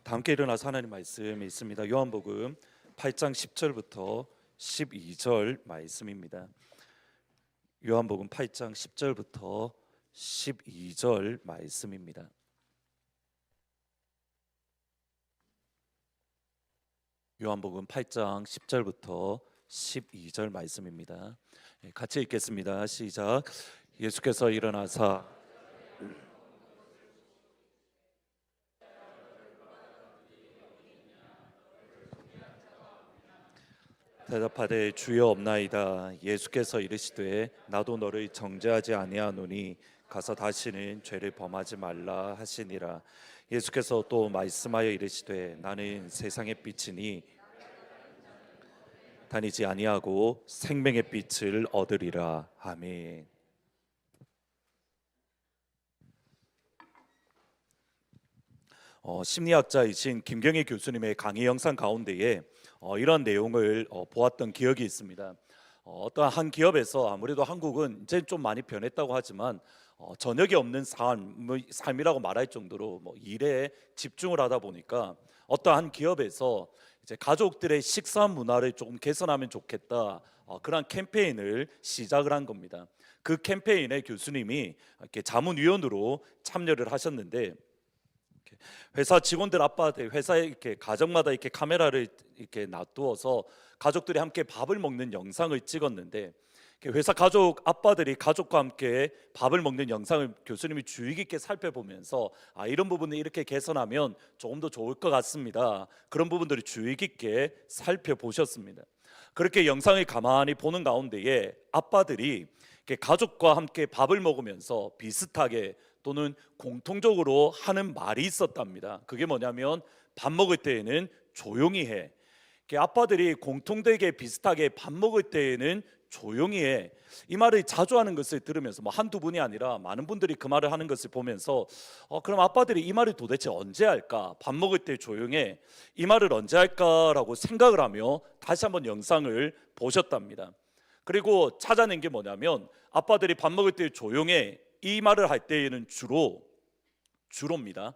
다 함께 일어나서 하나님 말씀이 있습니다. 요한복음 8장 10절부터 12절 말씀입니다. 요한복음 8장 10절부터 12절 말씀입니다. 요한복음 8장 10절부터 12절 말씀입니다. 같이 읽겠습니다. 시작. 예수께서 일어나사 대답하되 주여 없나이다. 예수께서 이르시되 나도 너를 정죄하지 아니하노니 가서 다시는 죄를 범하지 말라 하시니라. 예수께서 또 말씀하여 이르시되 나는 세상의 빛이니 다니지 아니하고 생명의 빛을 얻으리라. 아멘. 심리학자이신 김경희 교수님의 강의 영상 가운데에 이런 내용을 보았던 기억이 있습니다. 어떤 한 기업에서 아무래도 한국은 이제 좀 많이 변했다고 하지만 저녁이 없는 삶이라고 말할 정도로 일에 집중을 하다 보니까 어떤 한 기업에서 이제 가족들의 식사 문화를 조금 개선하면 좋겠다, 그런 캠페인을 시작을 한 겁니다. 그 캠페인에 교수님이 이렇게 자문위원으로 참여를 하셨는데, 회사 직원들 아빠들 회사에 이렇게 가정마다 이렇게 카메라를 이렇게 놔두어서 가족들이 함께 밥을 먹는 영상을 찍었는데, 회사 가족 아빠들이 가족과 함께 밥을 먹는 영상을 교수님이 주의 깊게 살펴보면서 이런 부분을 이렇게 개선하면 조금 더 좋을 것 같습니다. 그런 부분들을 주의 깊게 살펴보셨습니다. 그렇게 영상을 가만히 보는 가운데에 아빠들이 가족과 함께 밥을 먹으면서 비슷하게 또는 공통적으로 하는 말이 있었답니다. 그게 뭐냐면 밥 먹을 때에는 조용히 해. 아빠들이 공통되게 비슷하게 밥 먹을 때에는 조용히 해. 이 말을 자주 하는 것을 들으면서 한두 분이 아니라 많은 분들이 그 말을 하는 것을 보면서 그럼 아빠들이 이 말을 도대체 언제 할까? 밥 먹을 때 조용해. 이 말을 언제 할까라고 생각을 하며 다시 한번 영상을 보셨답니다. 그리고 찾아낸 게 뭐냐면 아빠들이 밥 먹을 때 조용해 이 말을 할 때에는 주로입니다.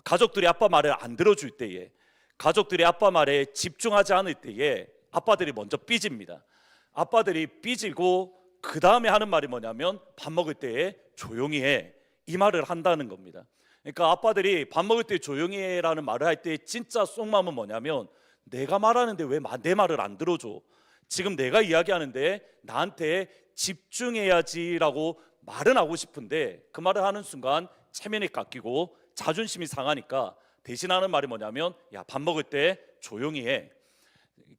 가족들이 아빠 말을 안 들어줄 때에, 가족들이 아빠 말에 집중하지 않을 때에 아빠들이 먼저 삐집니다. 아빠들이 삐지고 그 다음에 하는 말이 뭐냐면 밥 먹을 때에 조용히 해 이 말을 한다는 겁니다. 그러니까 아빠들이 밥 먹을 때 조용히 해라는 말을 할 때 진짜 속마음은 뭐냐면 내가 말하는데 왜 내 말을 안 들어줘? 지금 내가 이야기하는데 나한테 집중해야지라고 말은 하고 싶은데 그 말을 하는 순간 체면이 깎이고 자존심이 상하니까 대신하는 말이 뭐냐면 야, 밥 먹을 때 조용히 해.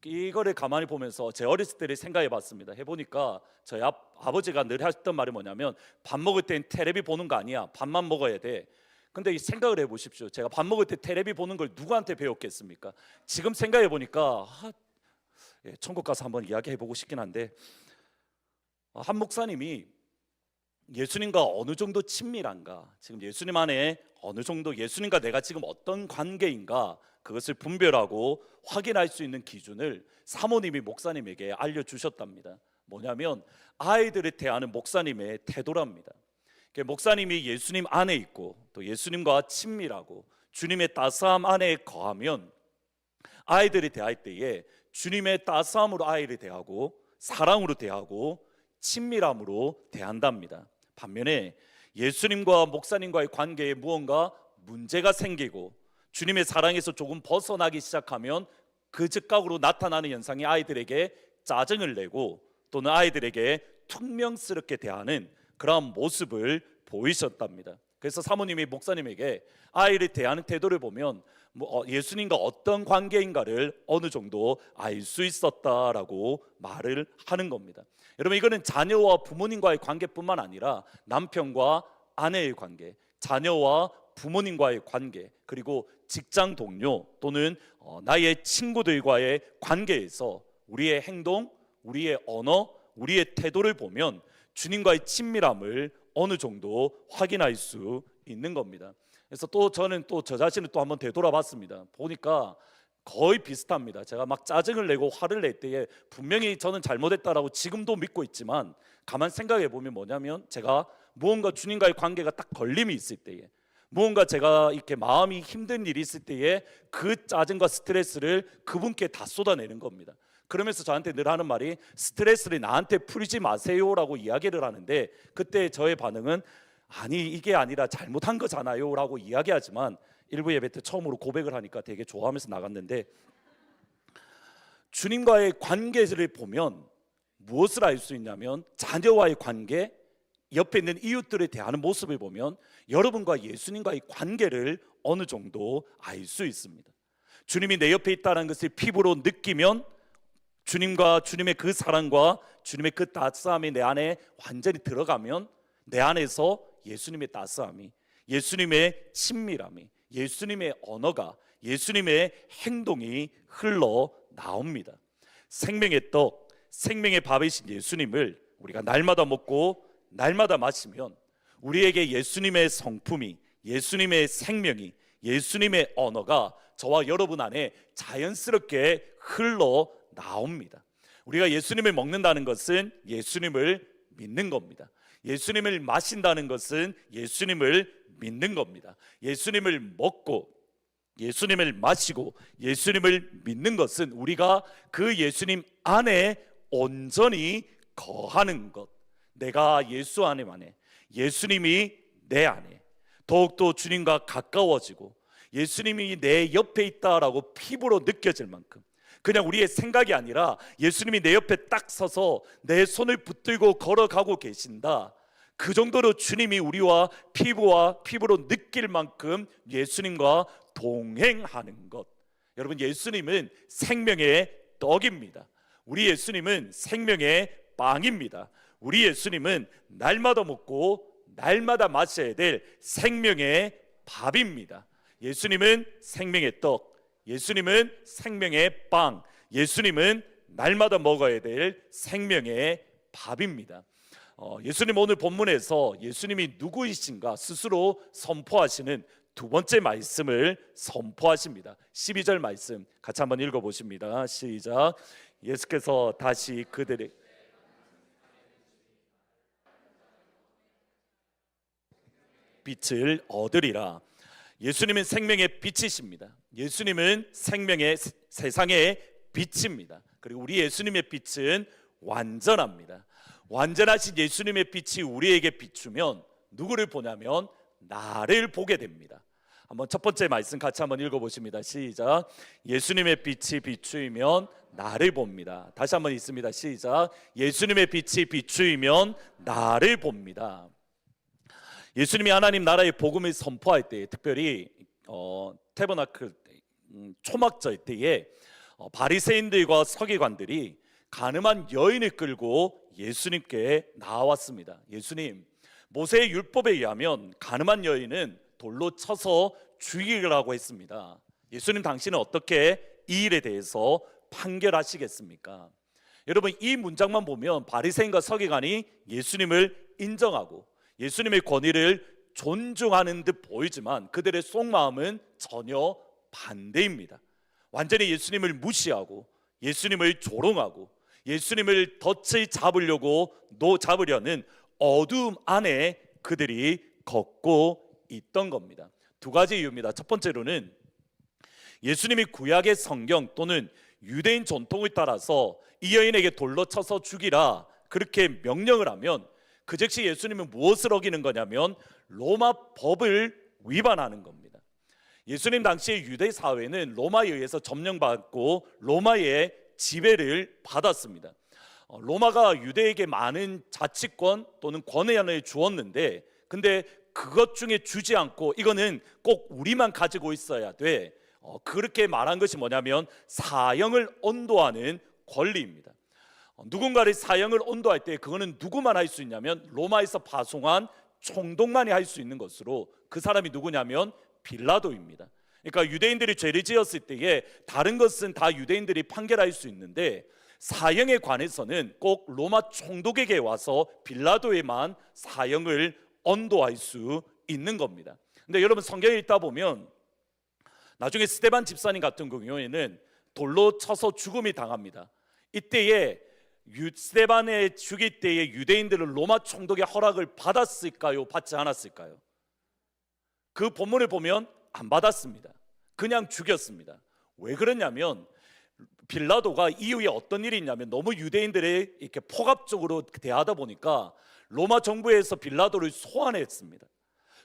이거를 가만히 보면서 제 어렸을 때를 생각해 봤습니다. 해보니까 저희 아버지가 늘 하셨던 말이 뭐냐면 밥 먹을 땐 테레비 보는 거 아니야, 밥만 먹어야 돼. 근데 생각을 해보십시오. 제가 밥 먹을 때 테레비 보는 걸 누구한테 배웠겠습니까? 지금 생각해 보니까 천국 가서 한번 이야기해 보고 싶긴 한데, 한 목사님이 예수님과 어느 정도 친밀한가, 지금 예수님 안에 어느 정도 예수님과 내가 지금 어떤 관계인가, 그것을 분별하고 확인할 수 있는 기준을 사모님이 목사님에게 알려주셨답니다. 뭐냐면 아이들을 대하는 목사님의 태도랍니다. 목사님이 예수님 안에 있고 또 예수님과 친밀하고 주님의 따스함 안에 거하면 아이들이 대할 때에 주님의 따스함으로 아이를 대하고 사랑으로 대하고 친밀함으로 대한답니다. 반면에 예수님과 목사님과의 관계에 무언가 문제가 생기고 주님의 사랑에서 조금 벗어나기 시작하면 그 즉각으로 나타나는 현상이 아이들에게 짜증을 내고 또는 아이들에게 퉁명스럽게 대하는 그런 모습을 보이셨답니다. 그래서 사모님이 목사님에게 아이를 대하는 태도를 보면 예수님과 어떤 관계인가를 어느 정도 알 수 있었다라고 말을 하는 겁니다. 여러분, 이거는 자녀와 부모님과의 관계뿐만 아니라 남편과 아내의 관계, 자녀와 부모님과의 관계, 그리고 직장 동료 또는 나의 친구들과의 관계에서 우리의 행동, 우리의 언어, 우리의 태도를 보면 주님과의 친밀함을 어느 정도 확인할 수 있는 겁니다. 그래서 저는 저 자신을 한번 되돌아봤습니다. 보니까 거의 비슷합니다. 제가 막 짜증을 내고 화를 낼 때에 분명히 저는 잘못했다라고 지금도 믿고 있지만, 가만 생각해 보면 뭐냐면 제가 무언가 주님과의 관계가 딱 걸림이 있을 때에, 무언가 제가 이렇게 마음이 힘든 일이 있을 때에 그 짜증과 스트레스를 그분께 다 쏟아내는 겁니다. 그러면서 저한테 늘 하는 말이 스트레스를 나한테 풀지 마세요라고 이야기를 하는데, 그때 저의 반응은 아니 이게 아니라 잘못한 거잖아요 라고 이야기하지만 일부 예배 때 처음으로 고백을 하니까 되게 좋아하면서 나갔는데, 주님과의 관계를 보면 무엇을 알 수 있냐면 자녀와의 관계, 옆에 있는 이웃들에 대하는 모습을 보면 여러분과 예수님과의 관계를 어느 정도 알 수 있습니다. 주님이 내 옆에 있다는 것을 피부로 느끼면 주님과 주님의 그 사랑과 주님의 그 따스함이 내 안에 완전히 들어가면 내 안에서 예수님의 따스함이, 예수님의 친밀함이, 예수님의 언어가, 예수님의 행동이 흘러 나옵니다. 생명의 떡, 생명의 밥이신 예수님을 우리가 날마다 먹고 날마다 마시면 우리에게 예수님의 성품이, 예수님의 생명이, 예수님의 언어가 저와 여러분 안에 자연스럽게 흘러 나옵니다. 우리가 예수님을 먹는다는 것은 예수님을 믿는 겁니다. 예수님을 마신다는 것은 예수님을 믿는 겁니다. 예수님을 먹고 예수님을 마시고 예수님을 믿는 것은 우리가 그 예수님 안에 온전히 거하는 것. 내가 예수 안에만에, 예수님이 내 안에 더욱더 주님과 가까워지고 예수님이 내 옆에 있다라고 피부로 느껴질 만큼, 그냥 우리의 생각이 아니라 예수님이 내 옆에 딱 서서 내 손을 붙들고 걸어가고 계신다, 그 정도로 주님이 우리와 피부로 느낄 만큼 예수님과 동행하는 것. 여러분, 예수님은 생명의 떡입니다. 우리 예수님은 생명의 빵입니다. 우리 예수님은 날마다 먹고 날마다 마셔야 될 생명의 밥입니다. 예수님은 생명의 떡, 예수님은 생명의 빵, 예수님은 날마다 먹어야 될 생명의 밥입니다. 예수님 오늘 본문에서 예수님이 누구이신가 스스로 선포하시는 두 번째 말씀을 선포하십니다. 12절 말씀 같이 한번 읽어보십니다. 시작. 예수께서 다시 그들의 빛을 얻으리라. 예수님은 생명의 빛이십니다. 예수님은 생명의 세상의 빛입니다. 그리고 우리 예수님의 빛은 완전합니다. 완전하신 예수님의 빛이 우리에게 비추면 누구를 보냐면 나를 보게 됩니다. 한번 첫 번째 말씀 같이 한번 읽어보십니다. 시작. 예수님의 빛이 비추이면 나를 봅니다. 다시 한번 읽습니다. 시작. 예수님의 빛이 비추이면 나를 봅니다. 예수님이 하나님 나라의 복음을 선포할 때, 특별히 태버나클 초막절 때에 바리새인들과 서기관들이 가늠한 여인을 끌고 예수님께 나왔습니다. 예수님, 모세의 율법에 의하면 가늠한 여인은 돌로 쳐서 죽이라고 했습니다. 예수님, 당신은 어떻게 이 일에 대해서 판결하시겠습니까? 여러분, 이 문장만 보면 바리새인과 서기관이 예수님을 인정하고 예수님의 권위를 존중하는 듯 보이지만 그들의 속마음은 전혀 반대입니다. 완전히 예수님을 무시하고 예수님을 조롱하고 예수님을 덫을 잡으려는 어두움 안에 그들이 걷고 있던 겁니다. 두 가지 이유입니다. 첫 번째로는 예수님이 구약의 성경 또는 유대인 전통을 따라서 이 여인에게 돌로 쳐서 죽이라 그렇게 명령을 하면 그 즉시 예수님은 무엇을 어기는 거냐면 로마 법을 위반하는 겁니다. 예수님 당시의 유대 사회는 로마에 의해서 점령받고 로마의 지배를 받았습니다. 로마가 유대에게 많은 자치권 또는 권한을 주었는데, 근데 그것 중에 주지 않고 이거는 꼭 우리만 가지고 있어야 돼, 그렇게 말한 것이 뭐냐면 사형을 언도하는 권리입니다. 누군가를 사형을 언도할 때 그거는 누구만 할 수 있냐면 로마에서 파송한 총독만이 할 수 있는 것으로, 그 사람이 누구냐면 빌라도입니다. 그러니까 유대인들이 죄를 지었을 때에 다른 것은 다 유대인들이 판결할 수 있는데 사형에 관해서는 꼭 로마 총독에게 와서 빌라도에만 사형을 언도할 수 있는 겁니다. 근데 여러분, 성경에 읽다 보면 나중에 스데반 집사님 같은 경우에는 돌로 쳐서 죽음이 당합니다. 이때에 스데반의 죽일 때에 유대인들은 로마 총독의 허락을 받았을까요? 받지 않았을까요? 그 본문을 보면 안 받았습니다. 그냥 죽였습니다. 왜 그러냐면 빌라도가 이후에 어떤 일이 있냐면 너무 유대인들의 이렇게 폭압적으로 대하다 보니까 로마 정부에서 빌라도를 소환했습니다.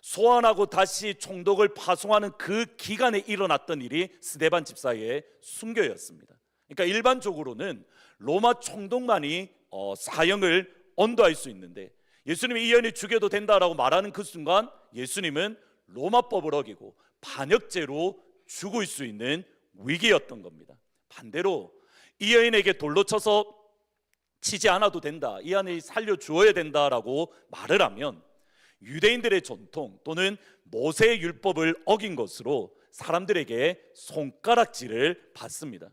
소환하고 다시 총독을 파송하는 그 기간에 일어났던 일이 스데반 집사의 순교였습니다. 그러니까 일반적으로는 로마 총독만이 사형을 언도할 수 있는데 예수님이 이 여인을 죽여도 된다라고 말하는 그 순간 예수님은 로마법을 어기고 반역죄로 죽을 수 있는 위기였던 겁니다. 반대로 이 여인에게 돌로 쳐서 치지 않아도 된다, 이 여인을 살려주어야 된다라고 말을 하면 유대인들의 전통 또는 모세의 율법을 어긴 것으로 사람들에게 손가락질을 받습니다.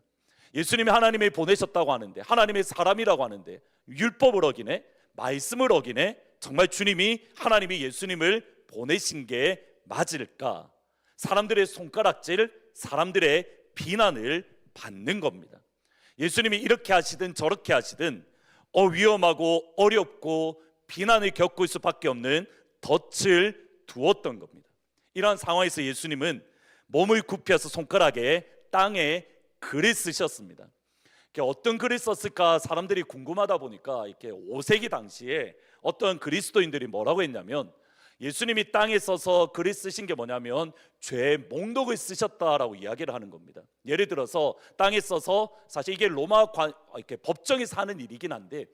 예수님이 하나님이 보내셨다고 하는데, 하나님의 사람이라고 하는데 율법을 어기네, 말씀을 어기네, 정말 주님이, 하나님이 예수님을 보내신 게 맞을까? 사람들의 손가락질, 사람들의 비난을 받는 겁니다. 예수님이 이렇게 하시든 저렇게 하시든 위험하고 어렵고 비난을 겪을 수밖에 없는 덫을 두었던 겁니다. 이러한 상황에서 예수님은 몸을 굽혀서 손가락에 땅에 글을 쓰셨습니다. 어떤 글을 썼을까 사람들이 궁금하다 보니까 이렇게 5세기 당시에 어떤 그리스도인들이 뭐라고 했냐면, 예수님이 땅에 써서 글을 쓰신 게 뭐냐면 죄의 목록을 쓰셨다라고 이야기를 하는 겁니다. 예를 들어서 땅에 써서, 사실 이게 로마 이렇게 법정에서 하는 일이긴 한데,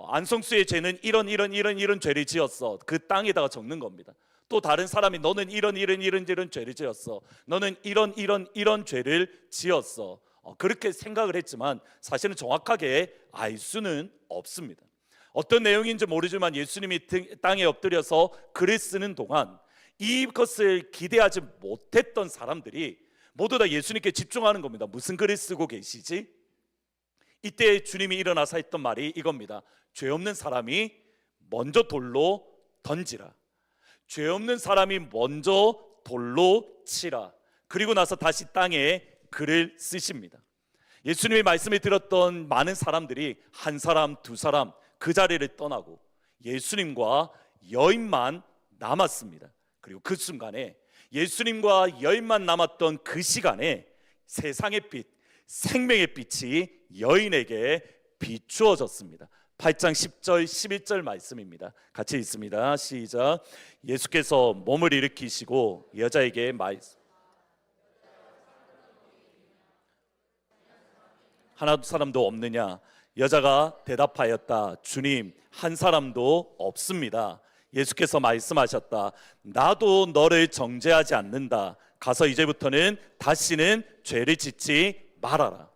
안성수의 죄는 이런 죄를 지었어, 그 땅에다가 적는 겁니다. 또 다른 사람이 너는 이런 죄를 지었어, 너는 이런 죄를 지었어, 그렇게 생각을 했지만 사실은 정확하게 알 수는 없습니다. 어떤 내용인지 모르지만 예수님이 땅에 엎드려서 글을 쓰는 동안 이것을 기대하지 못했던 사람들이 모두 다 예수님께 집중하는 겁니다. 무슨 글을 쓰고 계시지? 이때 주님이 일어나서 했던 말이 이겁니다. 죄 없는 사람이 먼저 돌로 던지라. 죄 없는 사람이 먼저 돌로 치라. 그리고 나서 다시 땅에 글을 쓰십니다. 예수님의 말씀을 들었던 많은 사람들이 한 사람 두 사람 그 자리를 떠나고 예수님과 여인만 남았습니다. 그리고 그 순간에 예수님과 여인만 남았던 그 시간에 세상의 빛, 생명의 빛이 여인에게 비추어졌습니다. 8장 10절 11절 말씀입니다. 같이 읽습니다. 시작. 예수께서 몸을 일으키시고 여자에게 말씀, 하나도 사람도 없느냐? 여자가 대답하였다. 주님, 한 사람도 없습니다. 예수께서 말씀하셨다. 나도 너를 정죄하지 않는다. 가서 이제부터는 다시는 죄를 짓지 말아라.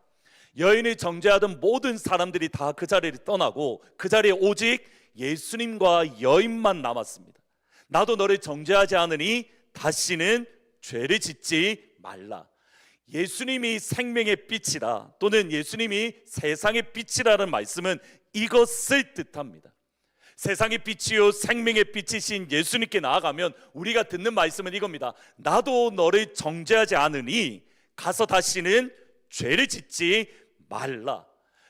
여인을 정죄하던 모든 사람들이 다 그 자리를 떠나고 그 자리에 오직 예수님과 여인만 남았습니다. 나도 너를 정죄하지 않으니 다시는 죄를 짓지 말라. 예수님이 생명의 빛이라, 또는 예수님이 세상의 빛이라는 말씀은 이것을 뜻합니다. 세상의 빛이요 생명의 빛이신 예수님께 나아가면 우리가 듣는 말씀은 이겁니다. 나도 너를 정죄하지 않으니 가서 다시는 죄를 짓지 말라.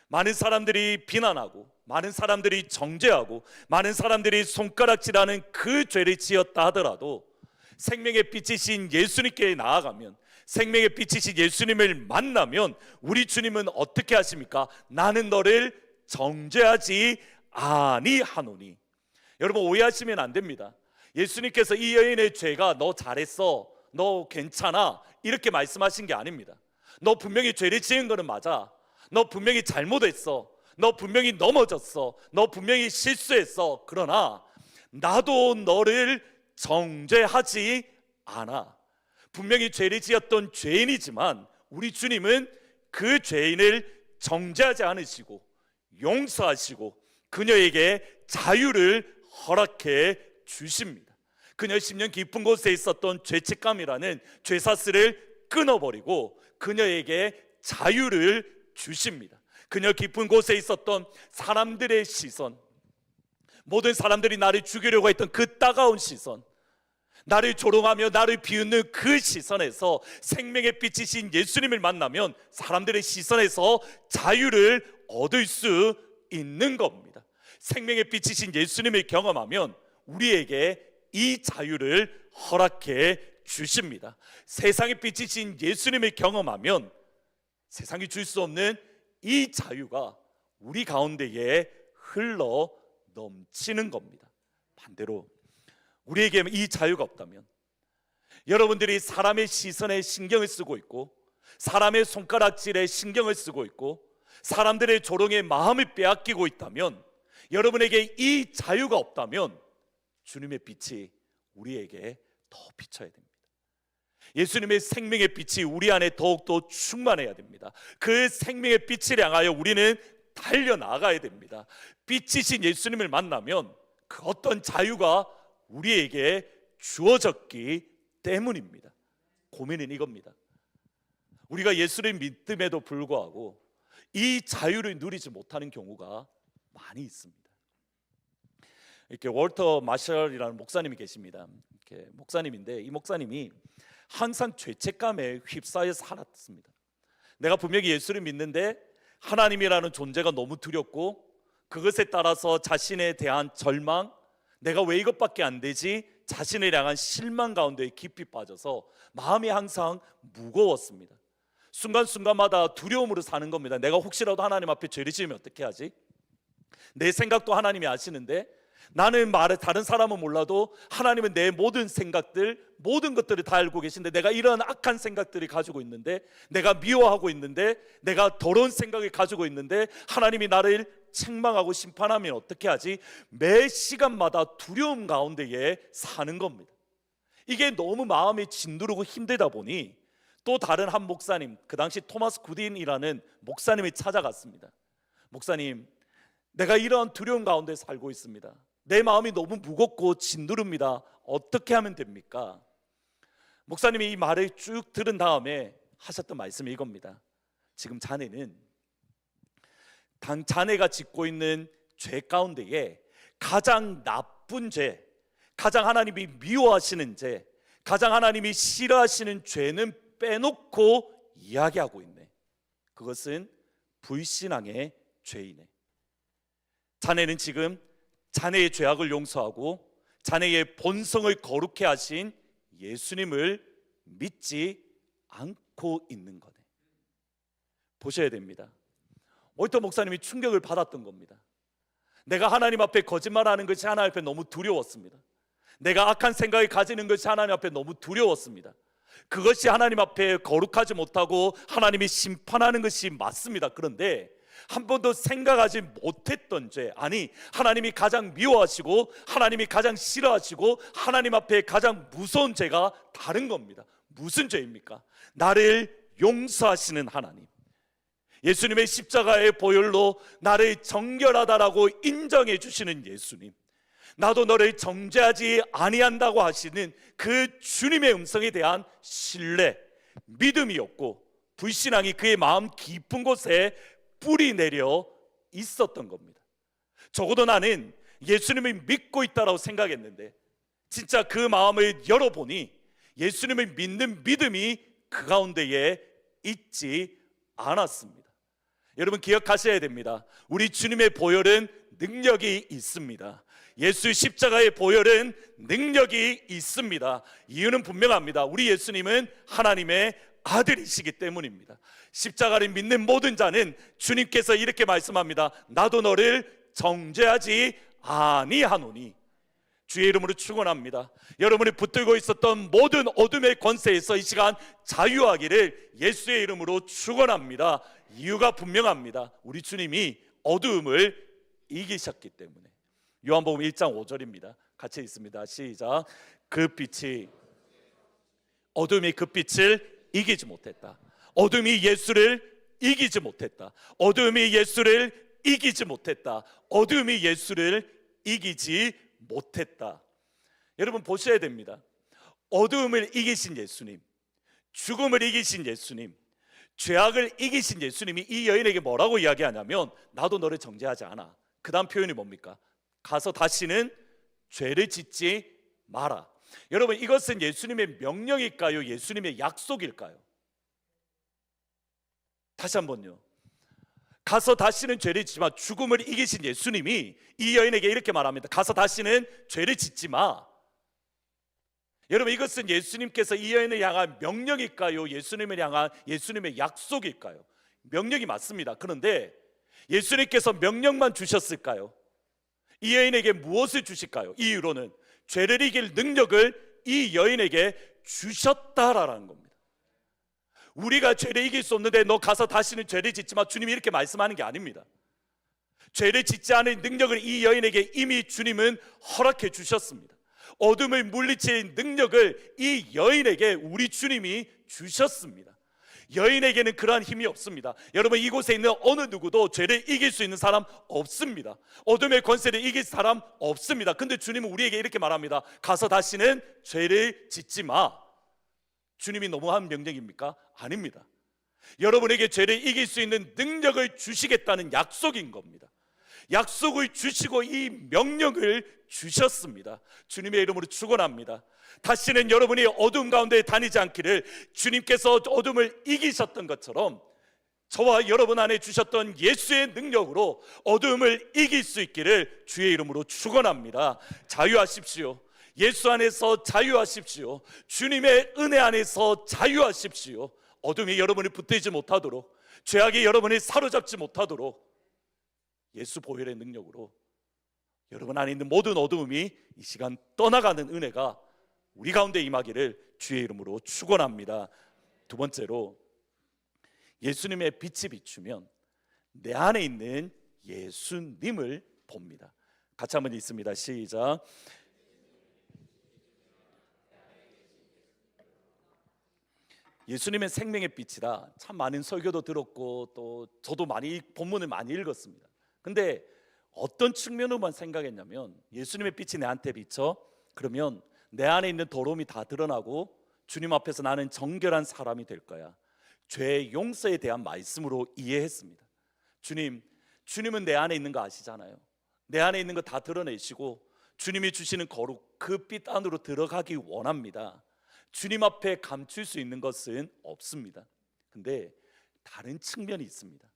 많은 사람들이 비난하고, 많은 사람들이 정죄하고, 많은 사람들이 손가락질하는 그 죄를 지었다 하더라도 생명의 빛이신 예수님께 나아가면, 생명의 빛이신 예수님을 만나면 우리 주님은 어떻게 하십니까? 나는 너를 정죄하지 아니하노니. 여러분, 오해하시면 안 됩니다. 예수님께서 이 여인의 죄가 너 잘했어, 너 괜찮아, 이렇게 말씀하신 게 아닙니다. 너 분명히 죄를 지은 거는 맞아, 너 분명히 잘못했어, 너 분명히 넘어졌어, 너 분명히 실수했어. 그러나 나도 너를 정죄하지 않아. 분명히 죄를 지었던 죄인이지만 우리 주님은 그 죄인을 정죄하지 않으시고 용서하시고 그녀에게 자유를 허락해 주십니다. 그녀 10년 깊은 곳에 있었던 죄책감이라는 죄사슬을 끊어버리고 그녀에게 자유를 주십니다. 그녀 깊은 곳에 있었던 사람들의 시선, 모든 사람들이 나를 죽이려고 했던 그 따가운 시선, 나를 조롱하며 나를 비웃는 그 시선에서 생명의 빛이신 예수님을 만나면 사람들의 시선에서 자유를 얻을 수 있는 겁니다. 생명의 빛이신 예수님을 경험하면 우리에게 이 자유를 허락해 주십니다. 세상의 빛이신 예수님을 경험하면 세상이 줄 수 없는 이 자유가 우리 가운데에 흘러 넘치는 겁니다. 반대로 우리에게 이 자유가 없다면, 여러분들이 사람의 시선에 신경을 쓰고 있고 사람의 손가락질에 신경을 쓰고 있고 사람들의 조롱에 마음을 빼앗기고 있다면, 여러분에게 이 자유가 없다면 주님의 빛이 우리에게 더 비춰야 됩니다. 예수님의 생명의 빛이 우리 안에 더욱더 충만해야 됩니다. 그 생명의 빛을 향하여 우리는 달려나가야 됩니다. 빛이신 예수님을 만나면 그 어떤 자유가 우리에게 주어졌기 때문입니다. 고민은 이겁니다. 우리가 예수를 믿음에도 불구하고 이 자유를 누리지 못하는 경우가 많이 있습니다. 이렇게 월터 마셜이라는 목사님이 계십니다. 이렇게 목사님인데, 이 목사님이 항상 죄책감에 휩싸여 살았습니다. 내가 분명히 예수를 믿는데 하나님이라는 존재가 너무 두렵고 그것에 따라서 자신에 대한 절망, 내가 왜 이것밖에 안 되지? 자신을 향한 실망 가운데 깊이 빠져서 마음이 항상 무거웠습니다. 순간순간마다 두려움으로 사는 겁니다. 내가 혹시라도 하나님 앞에 죄를 지으면 어떻게 하지? 내 생각도 하나님이 아시는데, 나는 다른 사람은 몰라도 하나님은 내 모든 생각들, 모든 것들을 다 알고 계신데, 내가 이런 악한 생각들을 가지고 있는데, 내가 미워하고 있는데, 내가 더러운 생각을 가지고 있는데 하나님이 나를 책망하고 심판하면 어떻게 하지? 매 시간마다 두려움 가운데에 사는 겁니다. 이게 너무 마음이 진두르고 힘들다 보니 또 다른 한 목사님, 그 당시 토마스 구딘이라는 목사님이 찾아갔습니다. 목사님, 내가 이런 두려움 가운데 살고 있습니다. 내 마음이 너무 무겁고 진두릅니다. 어떻게 하면 됩니까? 목사님이 이 말을 쭉 들은 다음에 하셨던 말씀이 이겁니다. 지금 자네는 자네가 짓고 있는 죄 가운데에 가장 나쁜 죄, 가장 하나님이 미워하시는 죄, 가장 하나님이 싫어하시는 죄는 빼놓고 이야기하고 있네. 그것은 불신앙의 죄이네. 자네는 지금 자네의 죄악을 용서하고 자네의 본성을 거룩해 하신 예수님을 믿지 않고 있는 거네. 보셔야 됩니다. 월터 목사님이 충격을 받았던 겁니다. 내가 하나님 앞에 거짓말하는 것이 하나님 앞에 너무 두려웠습니다. 내가 악한 생각을 가지는 것이 하나님 앞에 너무 두려웠습니다. 그것이 하나님 앞에 거룩하지 못하고 하나님이 심판하는 것이 맞습니다. 그런데 한 번도 생각하지 못했던 죄, 아니 하나님이 가장 미워하시고 하나님이 가장 싫어하시고 하나님 앞에 가장 무서운 죄가 다른 겁니다. 무슨 죄입니까? 나를 용서하시는 하나님, 예수님의 십자가의 보혈로 나를 정결하다라고 인정해 주시는 예수님, 나도 너를 정죄하지 아니한다고 하시는 그 주님의 음성에 대한 신뢰, 믿음이었고 불신앙이 그의 마음 깊은 곳에 뿌리 내려 있었던 겁니다. 적어도 나는 예수님을 믿고 있다고 생각했는데 진짜 그 마음을 열어보니 예수님을 믿는 믿음이 그 가운데에 있지 않았습니다. 여러분 기억하셔야 됩니다. 우리 주님의 보혈은 능력이 있습니다. 예수 십자가의 보혈은 능력이 있습니다. 이유는 분명합니다. 우리 예수님은 하나님의 아들이시기 때문입니다. 십자가를 믿는 모든 자는 주님께서 이렇게 말씀합니다. 나도 너를 정죄하지 아니하노니. 주의 이름으로 축원합니다. 여러분이 붙들고 있었던 모든 어둠의 권세에서 이 시간 자유하기를 예수의 이름으로 축원합니다. 이유가 분명합니다. 우리 주님이 어두움을 이기셨기 때문에. 요한복음 1장 5절입니다. 같이 읽습니다. 시작. 그 빛이 어둠이 그 빛을 이기지 못했다. 어둠이 예수를 이기지 못했다. 어둠이 예수를 이기지 못했다. 어둠이 예수를 이기지 못했다. 여러분 보셔야 됩니다. 어둠을 이기신 예수님, 죽음을 이기신 예수님, 죄악을 이기신 예수님이 이 여인에게 뭐라고 이야기하냐면 나도 너를 정죄하지 않아. 그 다음 표현이 뭡니까? 가서 다시는 죄를 짓지 마라. 여러분 이것은 예수님의 명령일까요? 예수님의 약속일까요? 다시 한번요. 가서 다시는 죄를 짓지 마. 죽음을 이기신 예수님이 이 여인에게 이렇게 말합니다. 가서 다시는 죄를 짓지 마. 여러분, 이것은 예수님께서 이 여인을 향한 명령일까요? 예수님을 향한 예수님의 약속일까요? 명령이 맞습니다. 그런데 예수님께서 명령만 주셨을까요? 이 여인에게 무엇을 주실까요? 이 이유로는 죄를 이길 능력을 이 여인에게 주셨다라는 겁니다. 우리가 죄를 이길 수 없는데 너 가서 다시는 죄를 짓지 마, 주님이 이렇게 말씀하는 게 아닙니다. 죄를 짓지 않을 능력을 이 여인에게 이미 주님은 허락해 주셨습니다. 어둠을 물리칠 능력을 이 여인에게 우리 주님이 주셨습니다. 여인에게는 그러한 힘이 없습니다. 여러분, 이곳에 있는 어느 누구도 죄를 이길 수 있는 사람 없습니다. 어둠의 권세를 이길 사람 없습니다. 근데 주님은 우리에게 이렇게 말합니다. 가서 다시는 죄를 짓지 마. 주님이 너무한 명령입니까? 아닙니다. 여러분에게 죄를 이길 수 있는 능력을 주시겠다는 약속인 겁니다. 약속을 주시고 이 명령을 주셨습니다. 주님의 이름으로 축원합니다. 다시는 여러분이 어둠 가운데 다니지 않기를, 주님께서 어둠을 이기셨던 것처럼 저와 여러분 안에 주셨던 예수의 능력으로 어둠을 이길 수 있기를 주의 이름으로 축원합니다. 자유하십시오. 예수 안에서 자유하십시오. 주님의 은혜 안에서 자유하십시오. 어둠이 여러분을 붙들지 못하도록, 죄악이 여러분을 사로잡지 못하도록 예수 보혈의 능력으로 여러분 안에 있는 모든 어두움이 이 시간 떠나가는 은혜가 우리 가운데 임하기를 주의 이름으로 축원합니다. 두 번째로, 예수님의 빛이 비추면 내 안에 있는 예수님을 봅니다. 같이 한번 읽습니다. 시작. 예수님의 생명의 빛이다. 참 많은 설교도 들었고 또 저도 많이 본문을 많이 읽었습니다. 근데 어떤 측면으로만 생각했냐면, 예수님의 빛이 내한테 비쳐 그러면 내 안에 있는 더러움이 다 드러나고 주님 앞에서 나는 정결한 사람이 될 거야. 죄의 용서에 대한 말씀으로 이해했습니다. 주님은 내 안에 있는 거 아시잖아요. 내 안에 있는 거 다 드러내시고 주님이 주시는 거룩, 그 빛 안으로 들어가기 원합니다. 주님 앞에 감출 수 있는 것은 없습니다. 근데 다른 측면이 있습니다.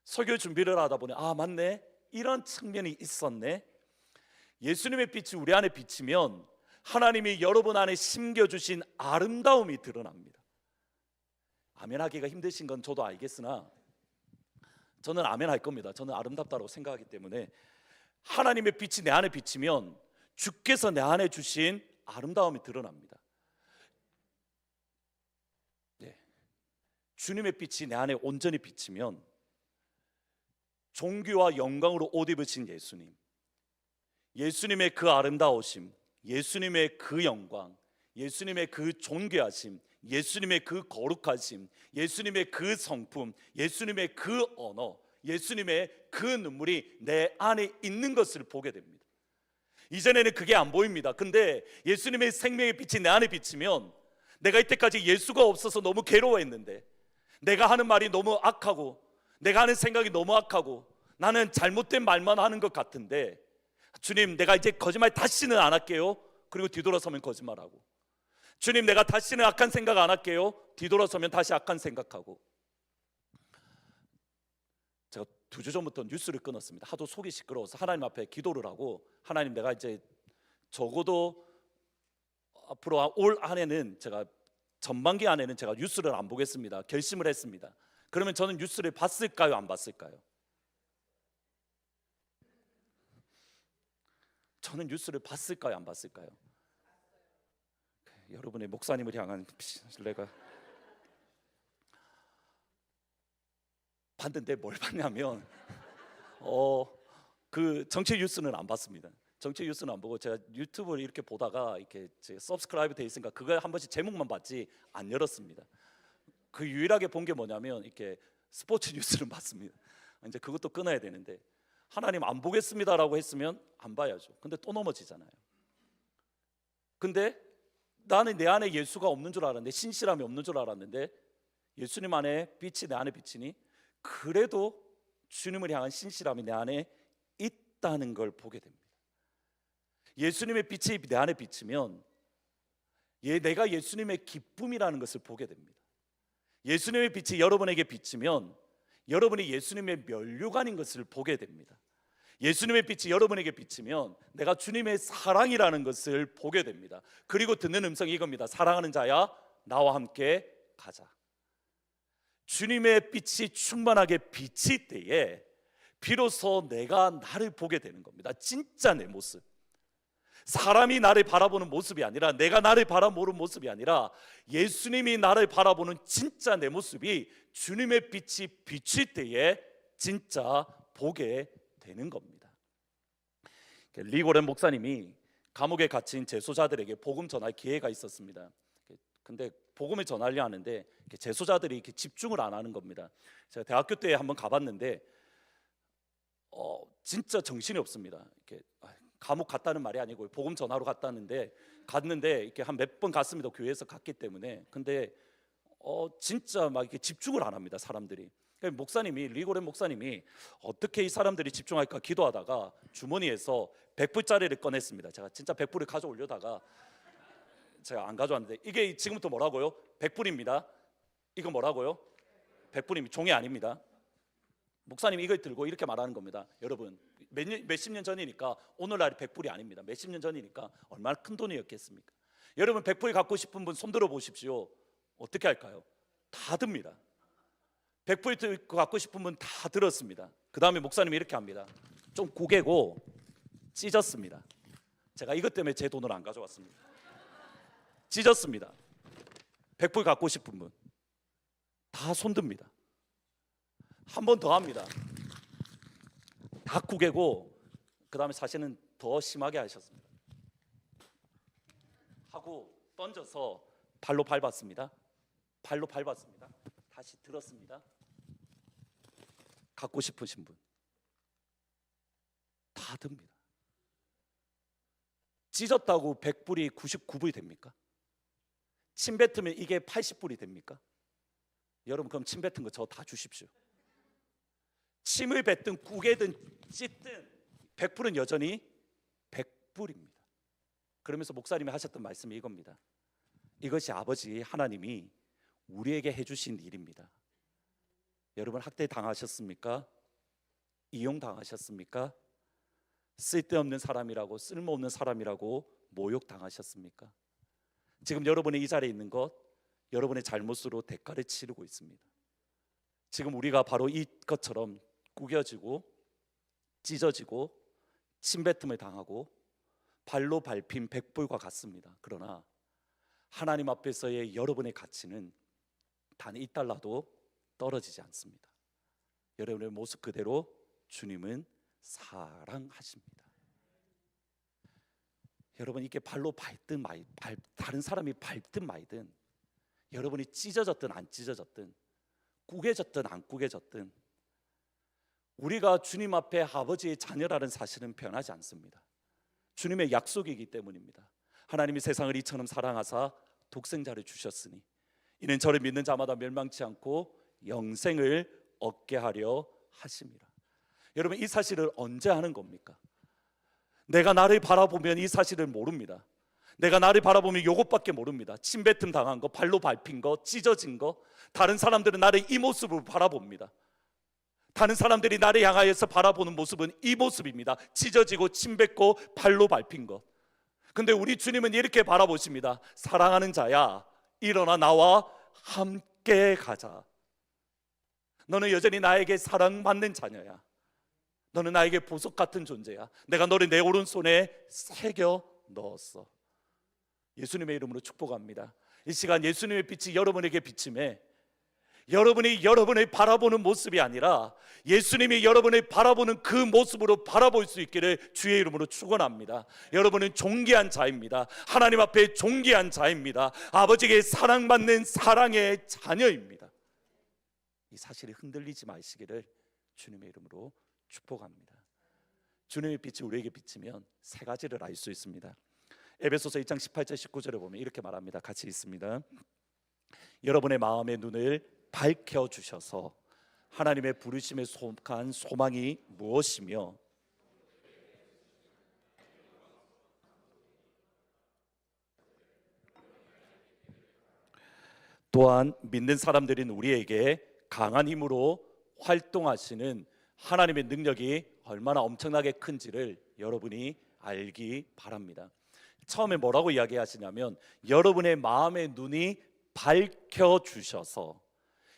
설교 준비를 하다 보니 맞네, 이런 측면이 있었네. 예수님의 빛이 우리 안에 비치면 하나님이 여러분 안에 심겨주신 아름다움이 드러납니다. 아멘하기가 힘드신 건 저도 알겠으나 저는 아멘할 겁니다. 저는 아름답다고 생각하기 때문에 하나님의 빛이 내 안에 비치면 주께서 내 안에 주신 아름다움이 드러납니다. 네. 주님의 빛이 내 안에 온전히 비치면 존귀와 영광으로 옷 입으신 예수님, 예수님의 그 아름다우심, 예수님의 그 영광, 예수님의 그 존귀하심, 예수님의 그 거룩하심, 예수님의 그 성품, 예수님의 그 언어, 예수님의 그 눈물이 내 안에 있는 것을 보게 됩니다. 이전에는 그게 안 보입니다. 근데 예수님의 생명의 빛이 내 안에 비치면, 내가 이때까지 예수가 없어서 너무 괴로워했는데, 내가 하는 말이 너무 악하고 내가 하는 생각이 너무 악하고 나는 잘못된 말만 하는 것 같은데, 주님, 내가 이제 거짓말 다시는 안 할게요. 그리고 뒤돌아서면 거짓말하고, 주님, 내가 다시는 악한 생각 안 할게요. 뒤돌아서면 다시 악한 생각하고. 제가 2주 전부터 뉴스를 끊었습니다. 하도 속이 시끄러워서 하나님 앞에 기도를 하고, 하나님, 내가 이제 적어도 앞으로 올 한해는 제가 전반기 안에는 제가 뉴스를 안 보겠습니다. 결심을 했습니다. 그러면 저는 뉴스를 봤을까요? 안 봤을까요? 저는 뉴스를 봤을까요? 안 봤을까요? 여러분의 목사님을 향한 신뢰가. 봤는데 뭘 봤냐면 그 정치 뉴스는 안 봤습니다. 정치 뉴스는 안 보고 제가 유튜브를 이렇게 보다가 이렇게 제 서브스크라이브 돼 있으니까 그거 한 번씩 제목만 봤지 안 열었습니다. 그 유일하게 본 게 뭐냐면 이렇게 스포츠 뉴스를 봤습니다. 이제 그것도 끊어야 되는데, 하나님 안 보겠습니다라고 했으면 안 봐야죠. 근데 또 넘어지잖아요. 근데 나는 내 안에 예수가 없는 줄 알았는데, 신실함이 없는 줄 알았는데, 예수님 안에 빛이 내 안에 비치니 그래도 주님을 향한 신실함이 내 안에 있다는 걸 보게 됩니다. 예수님의 빛이 내 안에 비치면 내가 예수님의 기쁨이라는 것을 보게 됩니다. 예수님의 빛이 여러분에게 비치면 여러분이 예수님의 면류관인 것을 보게 됩니다. 예수님의 빛이 여러분에게 비치면 내가 주님의 사랑이라는 것을 보게 됩니다. 그리고 듣는 음성이 이겁니다. 사랑하는 자야, 나와 함께 가자. 주님의 빛이 충만하게 비칠 때에 비로소 내가 나를 보게 되는 겁니다. 진짜 내 모습. 사람이 나를 바라보는 모습이 아니라, 내가 나를 바라보는 모습이 아니라 예수님이 나를 바라보는 진짜 내 모습이 주님의 빛이 비칠 때에 진짜 보게 되는 겁니다. 리고렌 목사님이 감옥에 갇힌 재소자들에게 복음 전할 기회가 있었습니다. 근데 복음을 전하려 하는데 재소자들이 이렇게 집중을 안 하는 겁니다. 제가 대학교 때 한번 가봤는데 진짜 정신이 없습니다. 이렇게 감옥 갔다는 말이 아니고 복음 전하러 갔는데 이렇게 한 몇 번 갔습니다. 교회에서 갔기 때문에. 근데 진짜 막 이렇게 집중을 안 합니다, 사람들이. 목사님이, 리고렌 목사님이 어떻게 이 사람들이 집중할까 기도하다가 주머니에서 100불짜리를 꺼냈습니다. 제가 진짜 100불을 가져오려다가 제가 안 가져왔는데, 이게 지금부터 뭐라고요? 100불입니다. 이거 뭐라고요? 100불입니다. 종이 아닙니다. 목사님이 이걸 들고 이렇게 말하는 겁니다. 여러분, 몇십 년 전이니까 오늘날이 100불이 아닙니다. 몇십 년 전이니까 얼마나 큰 돈이었겠습니까? 여러분, 100불 갖고 싶은 분 손들어 보십시오. 어떻게 할까요? 다 듭니다. 100불 갖고 싶은 분 다 들었습니다. 그 다음에 목사님이 이렇게 합니다. 좀 구개고 찢었습니다. 제가 이것 때문에 제 돈을 안 가져왔습니다. 찢었습니다. 100불 갖고 싶은 분 다 손듭니다. 한 번 더 합니다. 다 구개고, 그 다음에 사실은 더 심하게 하셨습니다. 하고 던져서 발로 밟았습니다. 다시 들었습니다. 갖고 싶으신 분 다 듭니다. 찢었다고 100불이 99불이 됩니까? 침 뱉으면 이게 80불이 됩니까? 여러분, 그럼 침 뱉은 거 저 다 주십시오. 침을 뱉든 구개든 찢든 100불은 여전히 100불입니다. 그러면서 목사님이 하셨던 말씀이 이겁니다. 이것이 아버지 하나님이 우리에게 해주신 일입니다. 여러분, 학대 당하셨습니까? 이용 당하셨습니까? 쓸데없는 사람이라고, 쓸모없는 사람이라고 모욕 당하셨습니까? 지금 여러분이 이 자리에 있는 것, 여러분의 잘못으로 대가를 치르고 있습니다. 지금 우리가 바로 이것처럼 구겨지고 찢어지고 침뱉음을 당하고 발로 밟힌 100불과 같습니다. 그러나 하나님 앞에서의 여러분의 가치는 단 $1도 떨어지지 않습니다. 여러분의 모습 그대로 주님은 사랑하십니다. 여러분, 이게 발로 밟든 다른 사람이 밟든 말든, 여러분이 찢어졌든 안 찢어졌든, 구겨졌든 안 구겨졌든, 우리가 주님 앞에 아버지의 자녀라는 사실은 변하지 않습니다. 주님의 약속이기 때문입니다. 하나님이 세상을 이처럼 사랑하사 독생자를 주셨으니 이는 저를 믿는 자마다 멸망치 않고 영생을 얻게 하려 하심이라. 여러분, 이 사실을 언제 하는 겁니까? 내가 나를 바라보면 이 사실을 모릅니다. 내가 나를 바라보면 이것밖에 모릅니다. 침뱉음 당한 거, 발로 밟힌 거, 찢어진 거. 다른 사람들은 나를 이 모습으로 바라봅니다. 다른 사람들이 나를 향하여서 바라보는 모습은 이 모습입니다. 찢어지고 침뱉고 발로 밟힌 것. 근데 우리 주님은 이렇게 바라보십니다. 사랑하는 자야, 일어나 나와 함께 가자. 너는 여전히 나에게 사랑받는 자녀야. 너는 나에게 보석 같은 존재야. 내가 너를 내 오른손에 새겨 넣었어. 예수님의 이름으로 축복합니다. 이 시간 예수님의 빛이 여러분에게 비침해 여러분이 여러분을 바라보는 모습이 아니라 예수님이 여러분을 바라보는 그 모습으로 바라볼 수 있기를 주의 이름으로 축원합니다. 여러분은 존귀한 자입니다. 하나님 앞에 존귀한 자입니다. 아버지에게 사랑받는 사랑의 자녀입니다. 이 사실이 흔들리지 마시기를 주님의 이름으로 축복합니다. 주님의 빛이 우리에게 비치면 세 가지를 알 수 있습니다. 에베소서 2장 18절 19절에 보면 이렇게 말합니다. 같이 읽습니다. 여러분의 마음의 눈을 밝혀주셔서 하나님의 부르심에 속한 소망이 무엇이며 또한 믿는 사람들인 우리에게 강한 힘으로 활동하시는 하나님의 능력이 얼마나 엄청나게 큰지를 여러분이 알기 바랍니다. 처음에 뭐라고 이야기하시냐면 여러분의 마음의 눈이 밝혀주셔서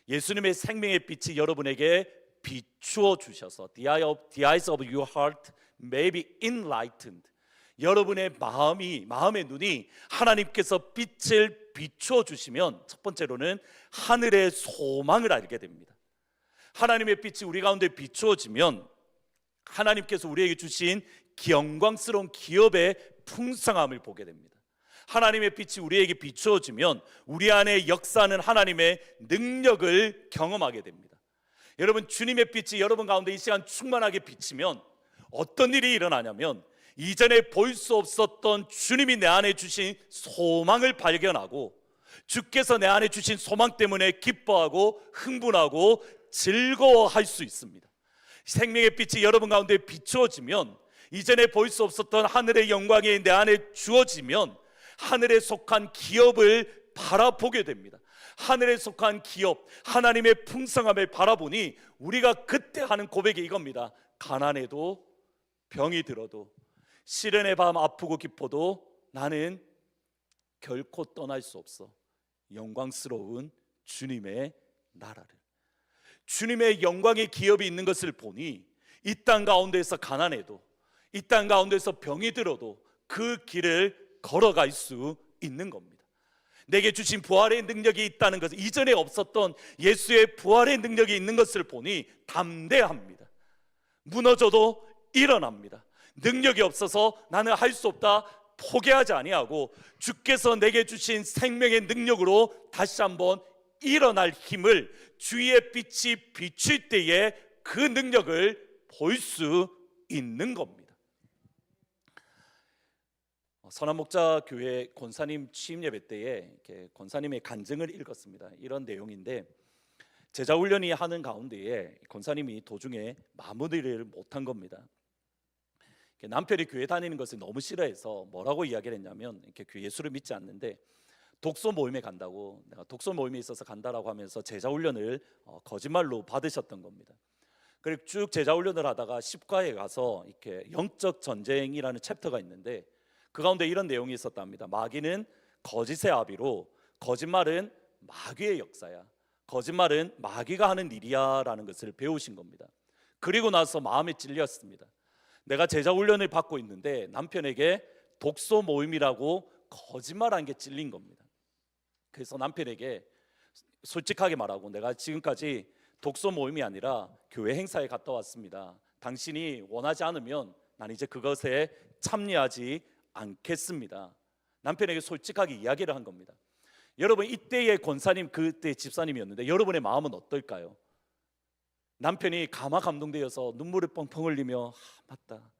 예수님의 생명의 빛이 여러분에게 비추어 주셔서 the eyes of your heart may be enlightened. 여러분의 마음의 눈이 하나님께서 빛을 비추어 주시면 첫 번째로는 하늘의 소망을 알게 됩니다. 하나님의 빛이 우리 가운데 비추어지면 하나님께서 우리에게 주신 영광스러운 기업의 풍성함을 보게 됩니다. 하나님의 빛이 우리에게 비추어지면 우리 안에 역사하는 하나님의 능력을 경험하게 됩니다. 여러분, 주님의 빛이 여러분 가운데 이 시간 충만하게 비치면 어떤 일이 일어나냐면 이전에 볼 수 없었던 주님이 내 안에 주신 소망을 발견하고 주께서 내 안에 주신 소망 때문에 기뻐하고 흥분하고 즐거워할 수 있습니다. 생명의 빛이 여러분 가운데 비추어지면 이전에 볼 수 없었던 하늘의 영광이 내 안에 주어지면 하늘에 속한 기업을 바라보게 됩니다. 하늘에 속한 기업, 하나님의 풍성함을 바라보니 우리가 그때 하는 고백이 이겁니다. 가난해도 병이 들어도 시련의 밤 아프고 기뻐도 나는 결코 떠날 수 없어. 영광스러운 주님의 나라를. 주님의 영광의 기업이 있는 것을 보니 이 땅 가운데에서 가난해도 이 땅 가운데서 병이 들어도 그 길을 걸어갈 수 있는 겁니다. 내게 주신 부활의 능력이 있다는 것을, 이전에 없었던 예수의 부활의 능력이 있는 것을 보니 담대합니다. 무너져도 일어납니다. 능력이 없어서 나는 할 수 없다 포기하지 아니하고 주께서 내게 주신 생명의 능력으로 다시 한번 일어날 힘을, 주의 빛이 비칠 때에 그 능력을 볼 수 있는 겁니다. 선한목자교회 권사님 취임 예배 때에 이렇게 권사님의 간증을 읽었습니다. 이런 내용인데, 제자훈련이 하는 가운데에 권사님이 도중에 마무리를 못한 겁니다. 남편이 교회 다니는 것을 너무 싫어해서 뭐라고 이야기를 했냐면, 이렇게 예수를 믿지 않는데 독서 모임에 간다고, 내가 독서 모임에 있어서 간다라고 하면서 제자훈련을 거짓말로 받으셨던 겁니다. 그리고 쭉 제자훈련을 하다가 10과에 가서 이렇게 영적 전쟁이라는 챕터가 있는데 그 가운데 이런 내용이 있었답니다. 마귀는 거짓의 아비로 거짓말은 마귀의 역사야, 거짓말은 마귀가 하는 일이야 라는 것을 배우신 겁니다. 그리고 나서 마음에 찔렸습니다. 내가 제자훈련을 받고 있는데 남편에게 독서 모임이라고 거짓말한 게 찔린 겁니다. 그래서 남편에게 솔직하게 말하고, 내가 지금까지 독서 모임이 아니라 교회 행사에 갔다 왔습니다. 당신이 원하지 않으면 난 이제 그것에 참여하지 않겠습니다. 남편에게 솔직하게 이야기를 한 겁니다. 여러분, 이때의 권사님, 그때 집사님이었는데 여러분의 마음은 어떨까요? 남편이 가마 감동되어서 눈물을 뻥뻥 흘리며 맞다,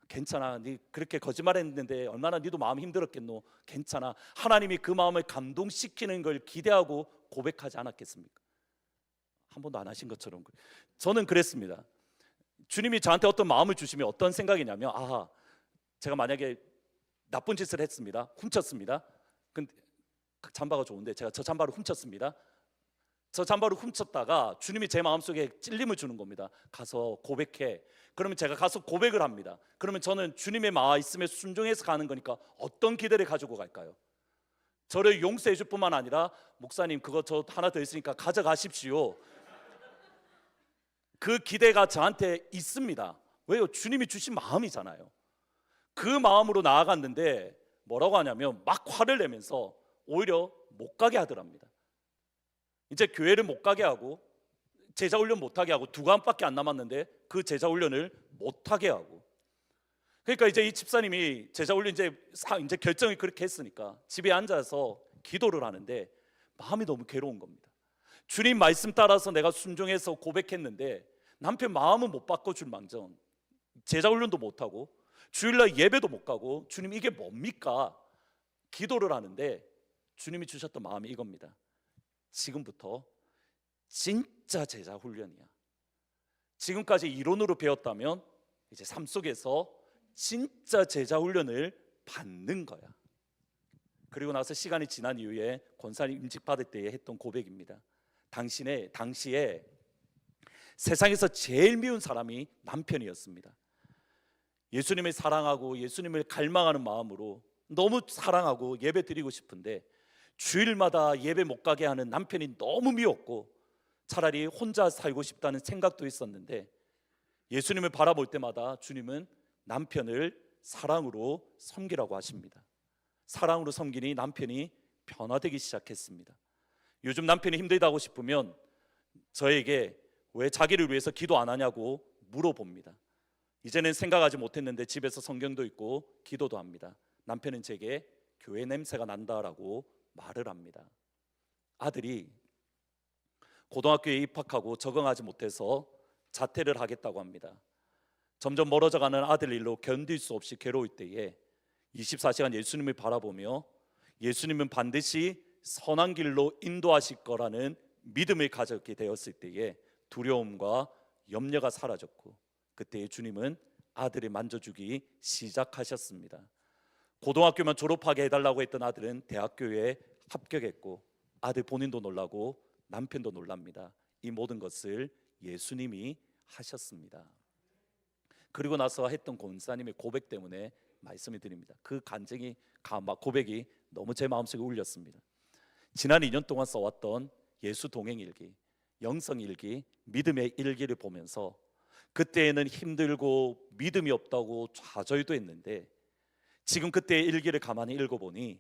괜찮아, 네 그렇게 거짓말했는데 얼마나 네도 마음이 힘들었겠노, 괜찮아, 하나님이 그 마음을 감동시키는 걸 기대하고 고백하지 않았겠습니까? 한 번도 안 하신 것처럼. 저는 그랬습니다. 주님이 저한테 어떤 마음을 주시면 어떤 생각이냐면, 아하, 제가 만약에 나쁜 짓을 했습니다, 훔쳤습니다. 근데 잠바가 좋은데 제가 저 잠바를 훔쳤습니다. 저 잠바를 훔쳤다가 주님이 제 마음속에 찔림을 주는 겁니다. 가서 고백해. 그러면 제가 가서 고백을 합니다. 그러면 저는 주님의 말씀에 순종해서 가는 거니까 어떤 기대를 가지고 갈까요? 저를 용서해 줄 뿐만 아니라, 목사님 그거 저 하나 더 있으니까 가져가십시오, 그 기대가 저한테 있습니다. 왜요? 주님이 주신 마음이잖아요. 그 마음으로 나아갔는데 뭐라고 하냐면 막 화를 내면서 오히려 못 가게 하더랍니다. 이제 교회를 못 가게 하고 제자훈련 못 하게 하고 2과밖에 안 남았는데 그 제자훈련을 못 하게 하고, 그러니까 이제 이 집사님이 제자훈련 이제 결정을 그렇게 했으니까 집에 앉아서 기도를 하는데 마음이 너무 괴로운 겁니다. 주님 말씀 따라서 내가 순종해서 고백했는데 남편 마음은 못 바꿔줄 망정 제자훈련도 못 하고 주일날 예배도 못 가고, 주님 이게 뭡니까? 기도를 하는데 주님이 주셨던 마음이 이겁니다. 지금부터 진짜 제자 훈련이야. 지금까지 이론으로 배웠다면 이제 삶 속에서 진짜 제자 훈련을 받는 거야. 그리고 나서 시간이 지난 이후에 권사님 임직 받을 때에 했던 고백입니다. 당시에 세상에서 제일 미운 사람이 남편이었습니다. 예수님을 사랑하고 예수님을 갈망하는 마음으로 너무 사랑하고 예배 드리고 싶은데 주일마다 예배 못 가게 하는 남편이 너무 미웠고 차라리 혼자 살고 싶다는 생각도 있었는데 예수님을 바라볼 때마다 주님은 남편을 사랑으로 섬기라고 하십니다. 사랑으로 섬기니 남편이 변화되기 시작했습니다. 요즘 남편이 힘들다고 싶으면 저에게 왜 자기를 위해서 기도 안 하냐고 물어봅니다. 이제는 생각하지 못했는데 집에서 성경도 읽고 기도도 합니다. 남편은 제게 교회 냄새가 난다라고 말을 합니다. 아들이 고등학교에 입학하고 적응하지 못해서 자퇴를 하겠다고 합니다. 점점 멀어져가는 아들 일로 견딜 수 없이 괴로울 때에 24시간 예수님을 바라보며 예수님은 반드시 선한 길로 인도하실 거라는 믿음을 가졌게 되었을 때에 두려움과 염려가 사라졌고 그때 주님은 아들을 만져주기 시작하셨습니다. 고등학교만 졸업하게 해달라고 했던 아들은 대학교에 합격했고 아들 본인도 놀라고 남편도 놀랍니다. 이 모든 것을 예수님이 하셨습니다. 그리고 나서 했던 권사님의 고백 때문에 말씀을 드립니다. 그 간증이 고백이 너무 제 마음속에 울렸습니다. 지난 2년 동안 써왔던 예수 동행 일기, 영성 일기, 믿음의 일기를 보면서 그때에는 힘들고 믿음이 없다고 좌절도 했는데 지금 그때의 일기를 가만히 읽어보니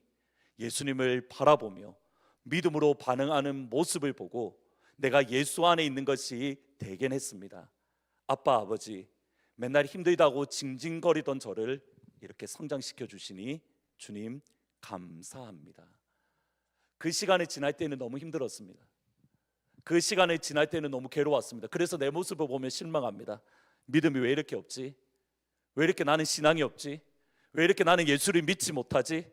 예수님을 바라보며 믿음으로 반응하는 모습을 보고 내가 예수 안에 있는 것이 대견했습니다. 아빠, 아버지, 맨날 힘들다고 징징거리던 저를 이렇게 성장시켜 주시니 주님 감사합니다. 그 시간을 지날 때는 너무 힘들었습니다. 그 시간을 지날 때는 너무 괴로웠습니다. 그래서 내 모습을 보면 실망합니다. 믿음이 왜 이렇게 없지? 왜 이렇게 나는 신앙이 없지? 왜 이렇게 나는 예수를 믿지 못하지?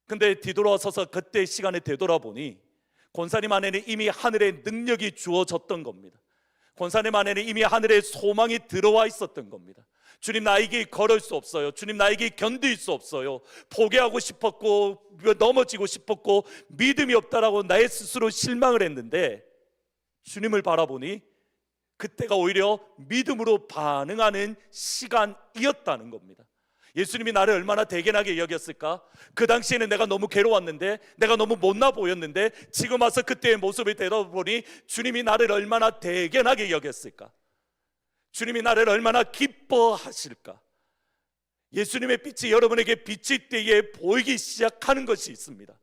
근데 뒤돌아서서 그때 시간에 되돌아보니 권사님 안에는 이미 하늘의 능력이 주어졌던 겁니다. 권사님 안에는 이미 하늘의 소망이 들어와 있었던 겁니다. 주님, 나에게 걸을 수 없어요. 주님, 나에게 견딜 수 없어요. 포기하고 싶었고 넘어지고 싶었고 믿음이 없다라고 나의 스스로 실망을 했는데 주님을 바라보니 그때가 오히려 믿음으로 반응하는 시간이었다는 겁니다. 예수님이 나를 얼마나 대견하게 여겼을까? 그 당시에는 내가 너무 괴로웠는데, 내가 너무 못나 보였는데 지금 와서 그때의 모습을 되돌아보니 주님이 나를 얼마나 대견하게 여겼을까? 주님이 나를 얼마나 기뻐하실까? 예수님의 빛이 여러분에게 비칠 때에 보이기 시작하는 것이 있습니다.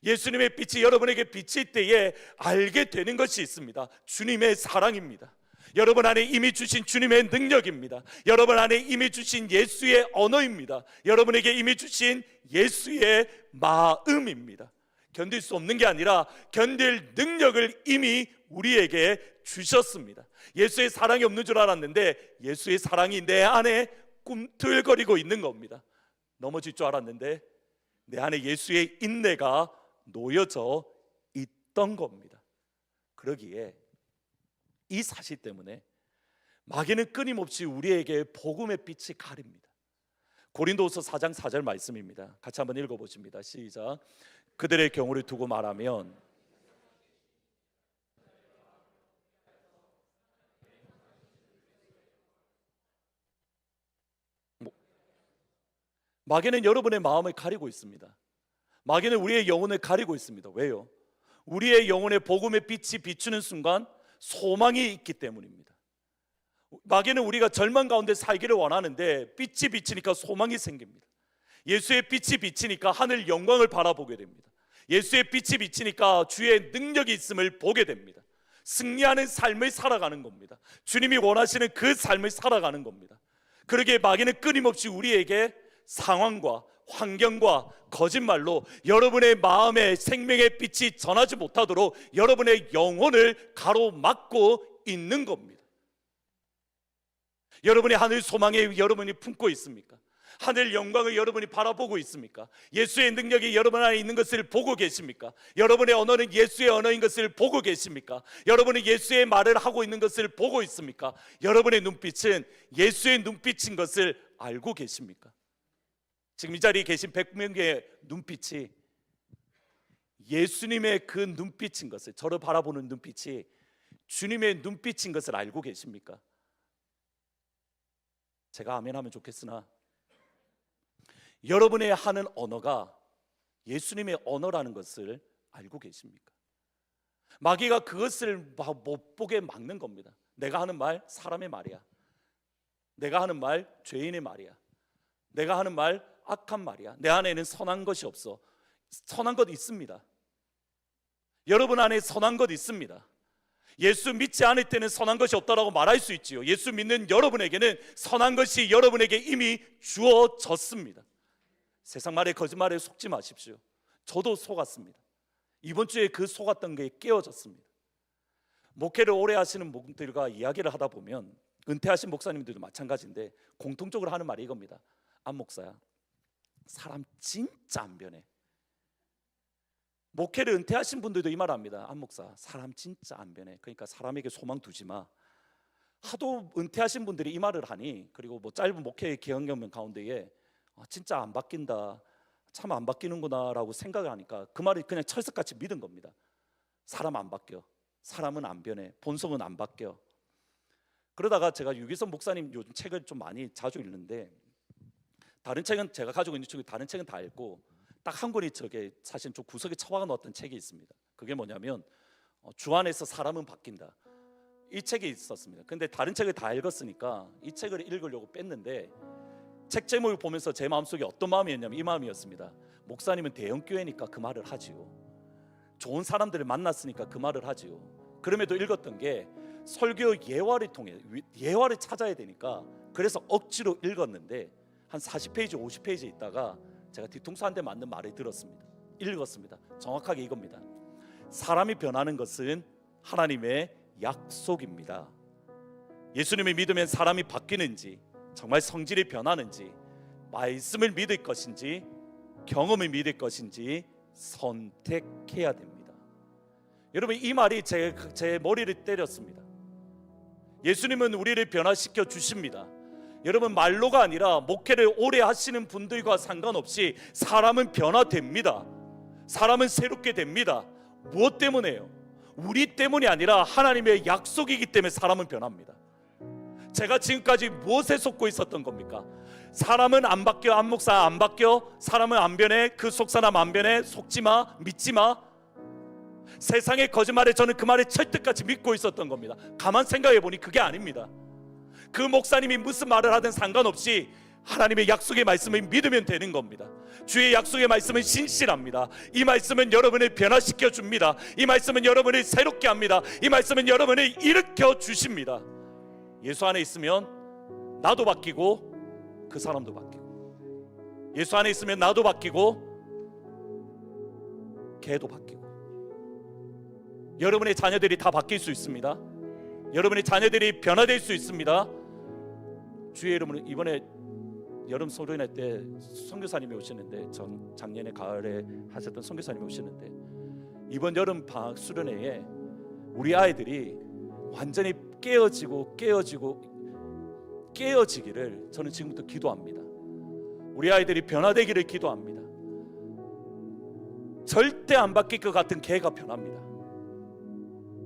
예수님의 빛이 여러분에게 비칠 때에 알게 되는 것이 있습니다. 주님의 사랑입니다. 여러분 안에 이미 주신 주님의 능력입니다. 여러분 안에 이미 주신 예수의 언어입니다. 여러분에게 이미 주신 예수의 마음입니다. 견딜 수 없는 게 아니라 견딜 능력을 이미 우리에게 주셨습니다. 예수의 사랑이 없는 줄 알았는데 예수의 사랑이 내 안에 꿈틀거리고 있는 겁니다. 넘어질 줄 알았는데 내 안에 예수의 인내가 놓여져 있던 겁니다. 그러기에 이 사실 때문에 마귀는 끊임없이 우리에게 복음의 빛이 가립니다. 고린도후서 4장 4절 말씀입니다. 같이 한번 읽어보십니다. 시작. 그들의 경우를 두고 말하면 마귀는 여러분의 마음을 가리고 있습니다. 마귀는 우리의 영혼을 가리고 있습니다. 왜요? 우리의 영혼에 복음의 빛이 비추는 순간 소망이 있기 때문입니다. 마귀는 우리가 절망 가운데 살기를 원하는데 빛이 비치니까 소망이 생깁니다. 예수의 빛이 비치니까 하늘 영광을 바라보게 됩니다. 예수의 빛이 비치니까 주의 능력이 있음을 보게 됩니다. 승리하는 삶을 살아가는 겁니다. 주님이 원하시는 그 삶을 살아가는 겁니다. 그러기에 마귀는 끊임없이 우리에게 상황과 환경과 거짓말로 여러분의 마음에 생명의 빛이 전하지 못하도록 여러분의 영혼을 가로막고 있는 겁니다. 여러분의 하늘 소망에 여러분이 품고 있습니까? 하늘 영광을 여러분이 바라보고 있습니까? 예수의 능력이 여러분 안에 있는 것을 보고 계십니까? 여러분의 언어는 예수의 언어인 것을 보고 계십니까? 여러분은 예수의 말을 하고 있는 것을 보고 있습니까? 여러분의 눈빛은 예수의 눈빛인 것을 알고 계십니까? 지금 이 자리에 계신 100명의 눈빛이 예수님의 그 눈빛인 것을, 저를 바라보는 눈빛이 주님의 눈빛인 것을 알고 계십니까? 제가 아멘하면 좋겠으나 여러분의 하는 언어가 예수님의 언어라는 것을 알고 계십니까? 마귀가 그것을 못 보게 막는 겁니다. 내가 하는 말 사람의 말이야. 내가 하는 말 죄인의 말이야. 내가 하는 말 악한 말이야. 내 안에는 선한 것이 없어. 선한 것 있습니다. 여러분 안에 선한 것 있습니다. 예수 믿지 않을 때는 선한 것이 없다라고 말할 수 있지요. 예수 믿는 여러분에게는 선한 것이 여러분에게 이미 주어졌습니다. 세상 말에 거짓말에 속지 마십시오. 저도 속았습니다. 이번 주에 그 속았던 게 깨어졌습니다. 목회를 오래 하시는 분들과 이야기를 하다 보면 은퇴하신 목사님들도 마찬가지인데 공통적으로 하는 말이 이겁니다. 안 목사야, 사람 진짜 안 변해. 목회를 은퇴하신 분들도 이 말 합니다. 안 목사, 사람 진짜 안 변해. 그러니까 사람에게 소망 두지 마. 하도 은퇴하신 분들이 이 말을 하니, 그리고 뭐 짧은 목회의 경험 가운데에 진짜 안 바뀐다, 참 안 바뀌는구나 라고 생각을 하니까 그 말이 그냥 철석같이 믿은 겁니다. 사람 안 바뀌어. 사람은 안 변해. 본성은 안 바뀌어. 그러다가 제가 유기성 목사님 요즘 책을 좀 많이 자주 읽는데, 다른 책은 제가 가지고 있는 책이 다른 책은 다 읽고 딱 한 권이 저게 사실 좀 구석에 처박아 놓았던 책이 있습니다. 그게 뭐냐면 주 안에서 사람은 바뀐다, 이 책이 있었습니다. 근데 다른 책을 다 읽었으니까 이 책을 읽으려고 뺐는데 책 제목을 보면서 제 마음속에 어떤 마음이었냐면 이 마음이었습니다. 목사님은 대형교회니까 그 말을 하지요. 좋은 사람들을 만났으니까 그 말을 하지요. 그럼에도 읽었던 게 설교 예화를 통해 예화를 찾아야 되니까 그래서 억지로 읽었는데 한 40페이지 50페이지 있다가 제가 뒤통수 한 대 맞는 말을 들었습니다. 읽었습니다. 정확하게 이겁니다. 사람이 변하는 것은 하나님의 약속입니다. 예수님을 믿으면 사람이 바뀌는지, 정말 성질이 변하는지, 말씀을 믿을 것인지, 경험을 믿을 것인지 선택해야 됩니다. 여러분, 이 말이 제 머리를 때렸습니다. 예수님은 우리를 변화시켜 주십니다. 여러분, 말로가 아니라 목회를 오래 하시는 분들과 상관없이 사람은 변화됩니다. 사람은 새롭게 됩니다. 무엇 때문에요? 우리 때문이 아니라 하나님의 약속이기 때문에 사람은 변합니다. 제가 지금까지 무엇에 속고 있었던 겁니까? 사람은 안 바뀌어, 안 목사 안 바뀌어, 사람은 안 변해, 그 속사람 안 변해, 속지마, 믿지마. 세상의 거짓말에 저는 그 말을 철떡같이 믿고 있었던 겁니다. 가만 생각해 보니 그게 아닙니다. 그 목사님이 무슨 말을 하든 상관없이 하나님의 약속의 말씀을 믿으면 되는 겁니다. 주의 약속의 말씀은 신실합니다. 이 말씀은 여러분을 변화시켜 줍니다. 이 말씀은 여러분을 새롭게 합니다. 이 말씀은 여러분을 일으켜 주십니다. 예수 안에 있으면 나도 바뀌고 그 사람도 바뀌고, 예수 안에 있으면 나도 바뀌고 걔도 바뀌고, 여러분의 자녀들이 다 바뀔 수 있습니다. 여러분의 자녀들이 변화될 수 있습니다. 주의 이름으로 이번에 여름 소련회 때 선교사님이 오시는데, 작년에 가을에 하셨던 선교사님이 오시는데, 이번 여름 방학 수련회에 우리 아이들이 완전히 깨어지기를 저는 지금부터 기도합니다. 우리 아이들이 변화되기를 기도합니다. 절대 안 바뀔 것 같은 걔가 변합니다.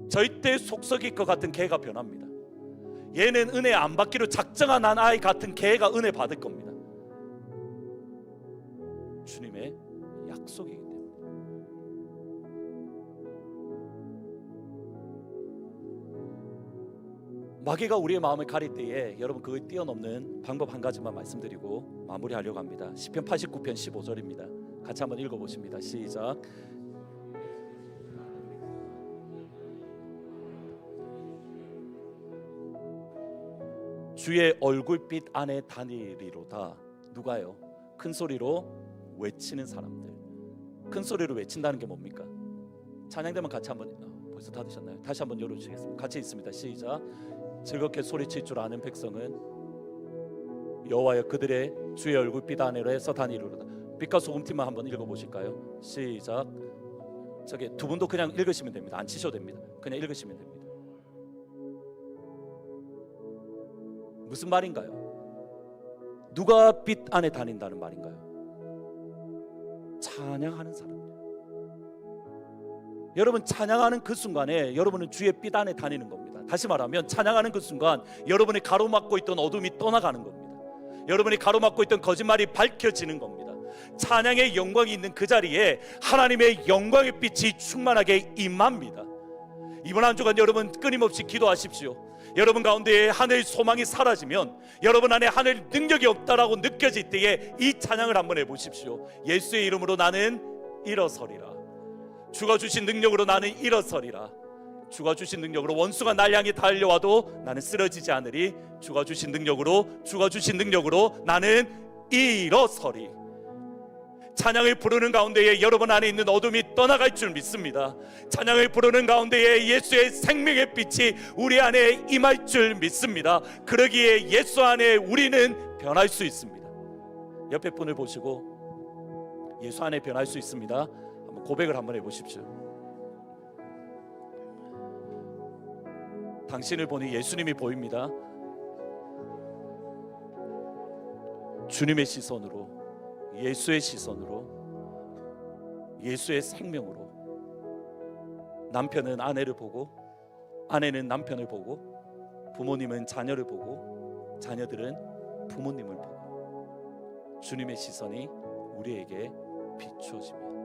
절대 속썩일 것 같은 걔가 변합니다. 얘는 은혜 안 받기로 작정한 한 아이 같은 걔가 은혜 받을 겁니다. 주님의 약속이기 때문에. 마귀가 우리의 마음을 가릴 때에 여러분 그걸 뛰어넘는 방법 한 가지만 말씀드리고 마무리하려고 합니다. 시편 89편 15절입니다. 같이 한번 읽어보십니다. 시작. 주의 얼굴빛 안에 다니리로다. 누가요? 큰 소리로 외치는 사람들. 큰 소리로 외친다는 게 뭡니까? 찬양되면 같이 한번, 벌써 다 드셨나요? 다시 한번 열어주시겠습니다. 같이 있습니다. 시작. 즐겁게 소리칠 줄 아는 백성은 여호와여 그들의 주의 얼굴빛 안에서 다니리로다. 빛과 소금팀만 한번 읽어보실까요? 시작. 저기 두 분도 그냥 읽으시면 됩니다. 안 치셔도 됩니다. 그냥 읽으시면 됩니다. 무슨 말인가요? 누가 빛 안에 다닌다는 말인가요? 찬양하는 사람들. 여러분 찬양하는 그 순간에 여러분은 주의 빛 안에 다니는 겁니다. 다시 말하면 찬양하는 그 순간 여러분이 가로막고 있던 어둠이 떠나가는 겁니다. 여러분이 가로막고 있던 거짓말이 밝혀지는 겁니다. 찬양의 영광이 있는 그 자리에 하나님의 영광의 빛이 충만하게 임합니다. 이번 한 주간 여러분 끊임없이 기도하십시오. 여러분 가운데 하늘 소망이 사라지면, 여러분 안에 하늘 능력이 없다라고 느껴질 때에 이 찬양을 한번 해보십시오. 예수의 이름으로 나는 일어서리라. 주가 주신 능력으로 나는 일어서리라. 주가 주신 능력으로 원수가 날 향해 달려와도 나는 쓰러지지 않으리. 주가 주신 능력으로 나는 일어서리. 찬양을 부르는 가운데에 여러분 안에 있는 어둠이 떠나갈 줄 믿습니다. 찬양을 부르는 가운데에 예수의 생명의 빛이 우리 안에 임할 줄 믿습니다. 그러기에 예수 안에 우리는 변할 수 있습니다. 옆에 분을 보시고 예수 안에 변할 수 있습니다. 한번 고백을 한번 해보십시오. 당신을 보니 예수님이 보입니다. 주님의 시선으로, 예수의 시선으로, 예수의 생명으로 남편은 아내를 보고, 아내는 남편을 보고, 부모님은 자녀를 보고, 자녀들은 부모님을 보고, 주님의 시선이 우리에게 비추어집니다.